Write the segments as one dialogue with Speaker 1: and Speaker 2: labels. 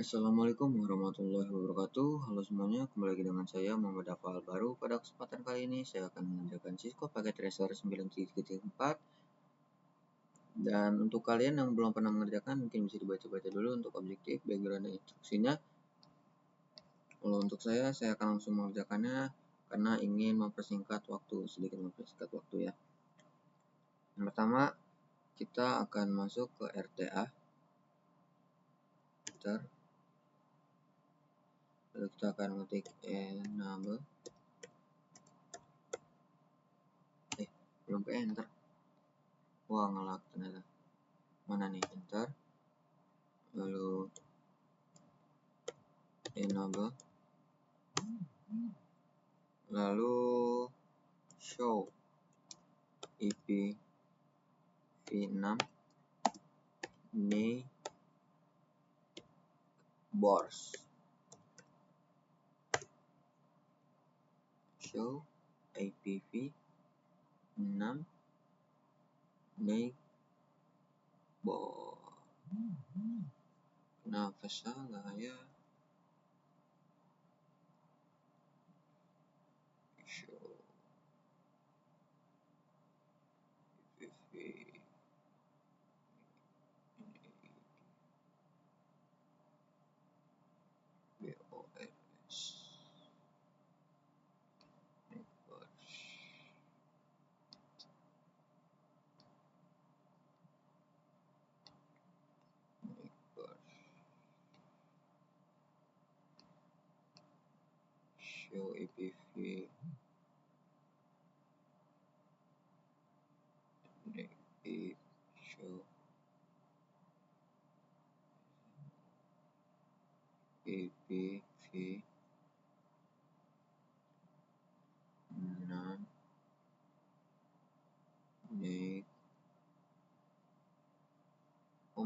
Speaker 1: Assalamualaikum warahmatullahi wabarakatuh. Halo semuanya, kembali lagi dengan saya Muhammad Afal. Baru pada kesempatan kali ini saya akan mengerjakan Cisco pakai tracer 9.4. Dan untuk kalian yang belum pernah mengerjakan, mungkin bisa dibaca-baca dulu untuk objektif, background, dan instruksinya. Kalau untuk saya akan langsung mengerjakannya karena ingin sedikit mempersingkat waktu ya. Yang pertama, kita akan masuk ke RTA. Lalu kita akan ngetik enable. Belum ke enter. Wah, ngelak ternyata. Mana nih, enter. Lalu enable. Lalu show IPv6 neighbors. Show IPv6 neighbor. Kenapa salah ya? Show IPv BORS neighbors. Show IPv show IPv6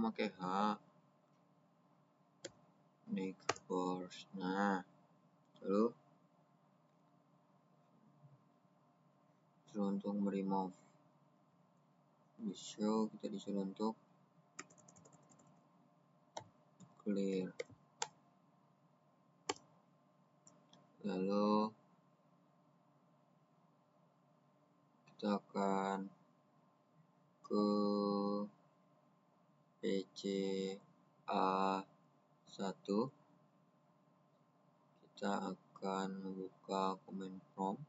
Speaker 1: pakai H neighbors. Nah, lalu disuruh untuk remove. Di show kita disuruh untuk clear. Lalu kita akan ke PCA1. Kita akan membuka command prompt.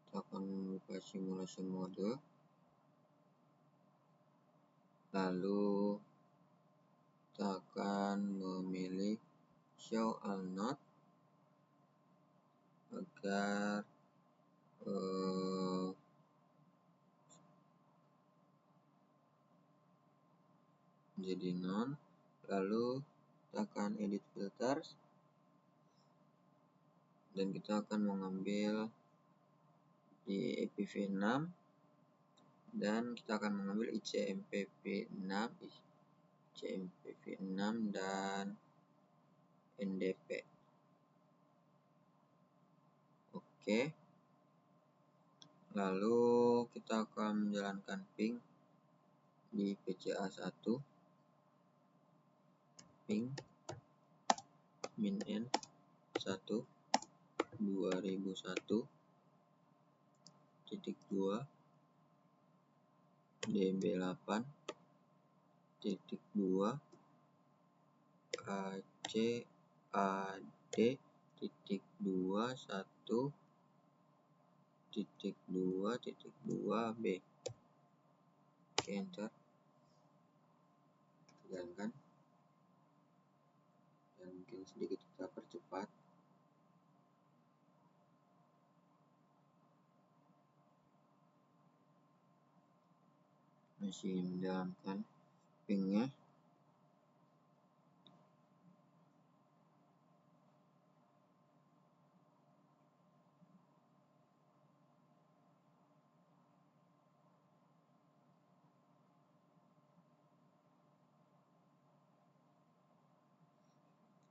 Speaker 1: Kita akan membuka simulation mode. Lalu kita akan memilih show all node agar jadi none. Lalu kita akan edit filters dan kita akan mengambil di IPv6 dan kita akan mengambil ICMPv6 dan NDP. Oke. Lalu kita akan menjalankan ping di PCA1. Ping min-n 1.2001.2 db8.2 ACAD.2.1.2.2b. Oke, enter. Jalankan. Dan mungkin sedikit kita percepat. Masih menjalankan pingnya.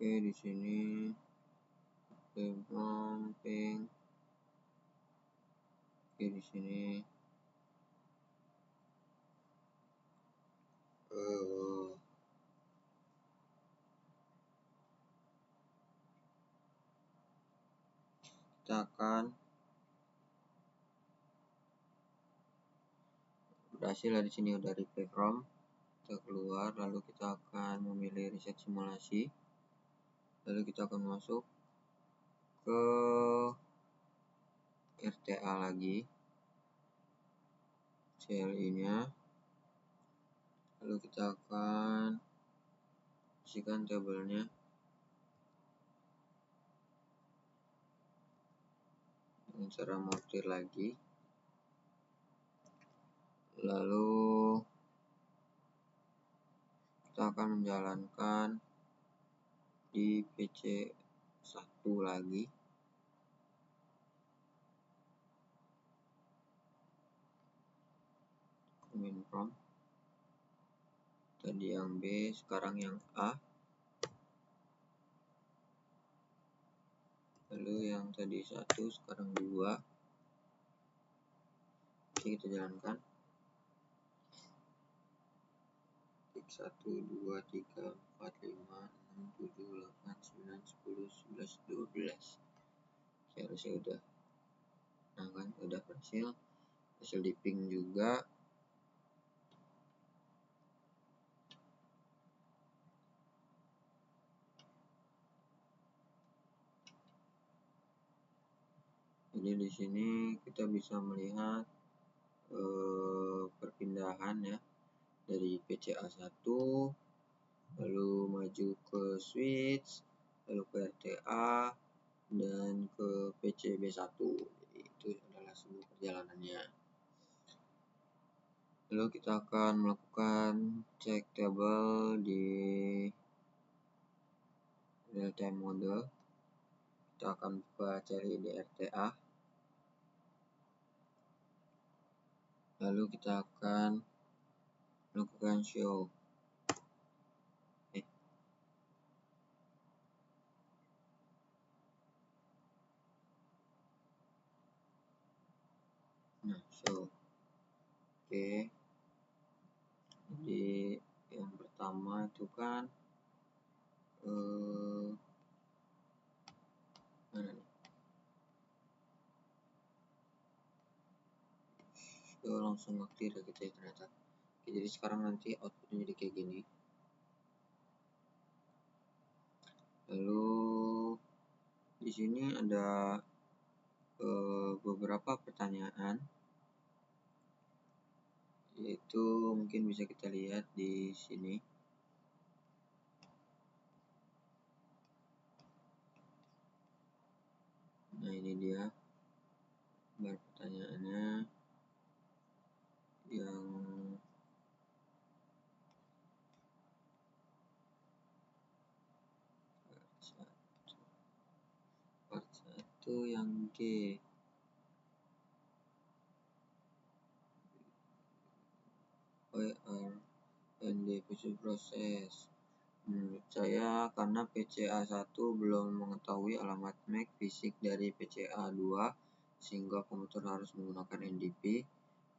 Speaker 1: Oke, di sini ping. Oke, di sini kita akan berhasil. Di sini udah replay from, kita keluar, lalu kita akan memilih reset simulasi, lalu kita akan masuk ke RTA lagi, CLI nya, lalu kita akan isikan tabelnya dengan cara mortir lagi, lalu kita akan menjalankan di PC1 lagi, command prompt, tadi yang B, sekarang yang A, lalu yang tadi 1 sekarang 2. Oke, kita jalankan. 1, 2, 3, 4, 5, 6, 7, 8, 9, 10, 11, 12. Harusnya udah. Nah kan, udah berhasil di ping juga. Jadi di sini kita bisa melihat perpindahan ya, dari PCA1 lalu maju ke switch, lalu ke RTA, dan ke PCB1. Itu adalah sebuah perjalanannya. Lalu kita akan melakukan cek tabel di real time mode. Kita akan buka cari di RTA, lalu kita akan melakukan show. Nah, show. Oke. Jadi yang pertama itu kan mana nih? Show langsung aktif gitu ya ternyata. Oke, jadi sekarang nanti outputnya jadi kayak gini. Lalu di sini ada beberapa pertanyaan, yaitu mungkin bisa kita lihat di sini. Nah, ini dia pertanyaannya yang part 1 yang G. and diffusion process. Menurut saya karena PCA1 belum mengetahui alamat MAC fisik dari PCA2, sehingga komputer harus menggunakan NDP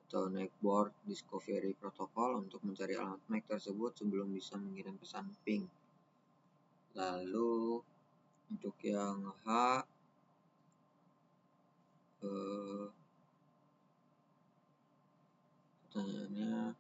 Speaker 1: atau Network Discovery Protocol untuk mencari alamat MAC tersebut sebelum bisa mengirim pesan ping. Lalu untuk yang H, pertanyaannya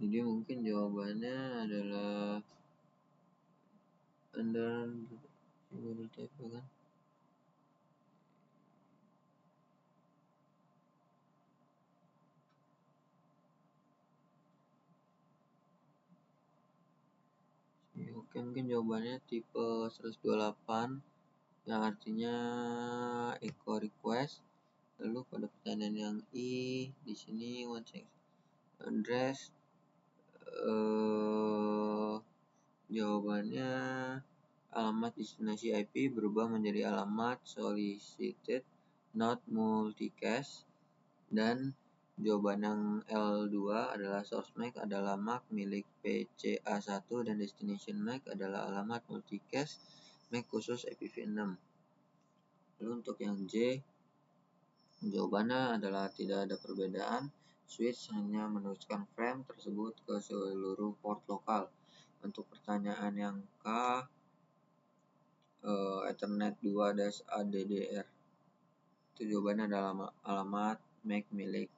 Speaker 1: jadi mungkin jawabannya adalah under type kan. Oke, mungkin jawabannya tipe 128 yang artinya echo request. Lalu pada pertanyaan yang I di sini address, jawabannya alamat destinasi IP berubah menjadi alamat solicited not multicast, dan Jawaban yang L2 adalah source MAC adalah MAC milik PCA1 dan destination MAC adalah alamat multicast MAC khusus IPv6. Lalu untuk yang J, jawabannya adalah tidak ada perbedaan. Switch hanya meneruskan frame tersebut ke seluruh port lokal. Untuk pertanyaan yang K, Ethernet 2-ADDR. Itu jawabannya adalah alamat MAC milik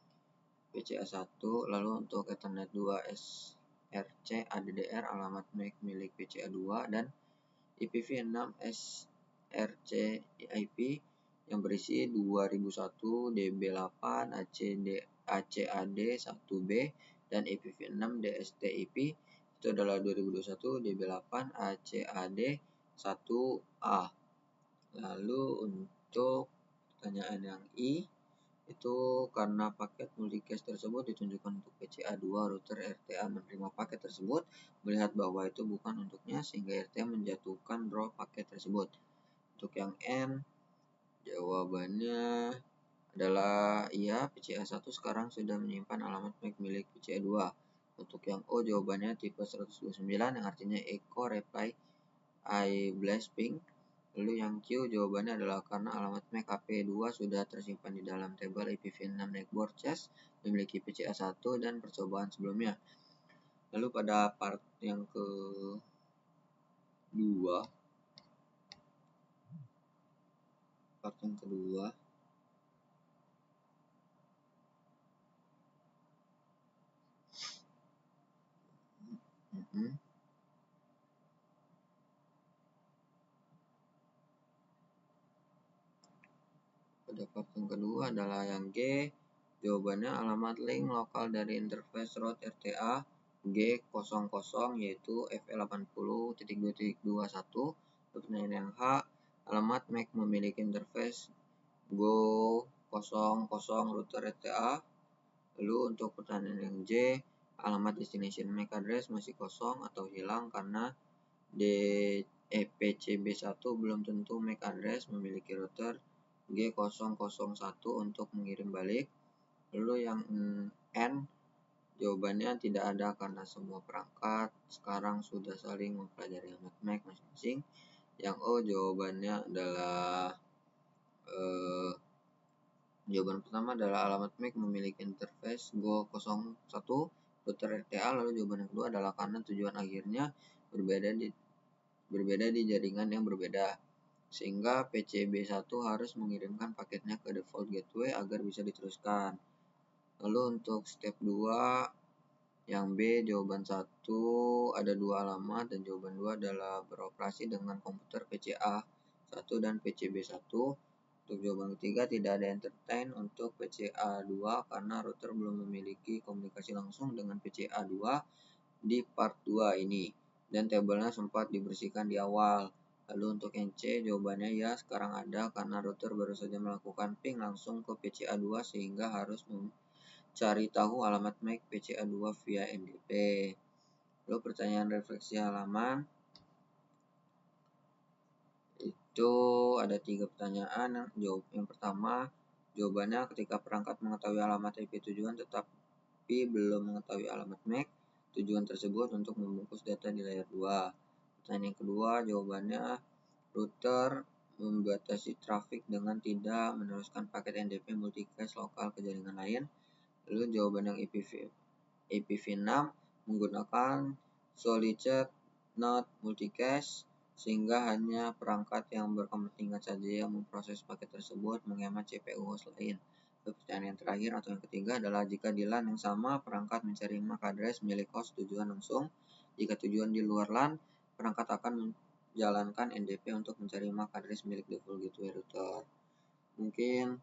Speaker 1: PCA1. Lalu untuk Ethernet 2 SRC ADDR alamat MAC milik PCA2 dan IPv6 SRC IP yang berisi 2001 DB8 ACAD1B dan IPv6 DST-IP itu adalah 2021 DB8 ACAD1A. Lalu untuk pertanyaan yang I, itu karena paket multicast tersebut ditunjukkan untuk PCA2, router RTA menerima paket tersebut melihat bahwa itu bukan untuknya sehingga RTA menjatuhkan drop paket tersebut. Untuk yang N, jawabannya adalah iya, PCA1 sekarang sudah menyimpan alamat MAC milik PCA2. Untuk yang O, jawabannya tipe 129 yang artinya echo reply I blast ping. Lalu yang Q, jawabannya adalah karena alamat MAC HP2 sudah tersimpan di dalam tabel IPv6 network chest memiliki PCA1 dan percobaan sebelumnya. Lalu pada part yang kedua, adalah yang G, jawabannya alamat link lokal dari interface route RTA G00 yaitu FE80.2.21. Pertanyaan yang H, alamat MAC memiliki interface Go00 router RTA. Lalu untuk pertanyaan yang J, alamat destination MAC address masih kosong atau hilang karena PCB1 belum tentu MAC address memiliki router G001 untuk mengirim balik. Lalu yang N, jawabannya tidak ada karena semua perangkat sekarang sudah saling mempelajari alamat MAC masing-masing. Yang O, jawabannya adalah jawaban pertama adalah alamat MAC memiliki interface Go01 router RTA. Lalu jawaban yang kedua adalah karena tujuan akhirnya berbeda di jaringan yang berbeda, sehingga PCB1 harus mengirimkan paketnya ke default gateway agar bisa diteruskan. Lalu untuk step 2 yang B, jawaban 1 ada 2 alamat dan jawaban 2 adalah beroperasi dengan komputer PCA1 dan PCB1. Untuk jawaban ketiga tidak ada entertain untuk PCA2 karena router belum memiliki komunikasi langsung dengan PCA2 di part 2 ini dan tabelnya sempat dibersihkan di awal. Lalu untuk yang C, jawabannya ya sekarang ada karena router baru saja melakukan ping langsung ke PCA2 sehingga harus mencari tahu alamat MAC PCA2 via NDP. Lalu pertanyaan refleksi halaman, itu ada 3 pertanyaan. Yang pertama, jawabannya ketika perangkat mengetahui alamat IP tujuan tetapi belum mengetahui alamat MAC tujuan tersebut untuk membungkus data di layer 2. Pertanyaan yang kedua, jawabannya router membatasi traffic dengan tidak meneruskan paket NDP multicast lokal ke jaringan lain. Lalu jawaban yang IPv6 menggunakan solid not multicast sehingga hanya perangkat yang berkepentingan saja yang memproses paket tersebut menghemat CPU host lain. Pertanyaan yang terakhir atau yang ketiga adalah jika di LAN yang sama perangkat mencari MAC address milik host tujuan langsung. Jika tujuan di luar LAN, perangkat akan menjalankan NDP untuk mencari MAC address milik default gateway router. Mungkin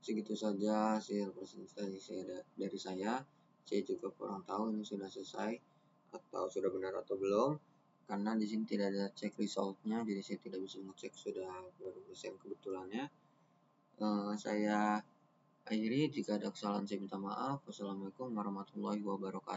Speaker 1: segitu saja hasil presentasi dari saya. Saya juga kurang tahu ini sudah selesai atau sudah benar atau belum, karena di sini tidak ada cek resultnya, jadi saya tidak bisa mengecek sudah berapa persen kebetulannya. Saya akhiri, jika ada kesalahan saya minta maaf. Wassalamualaikum warahmatullahi wabarakatuh.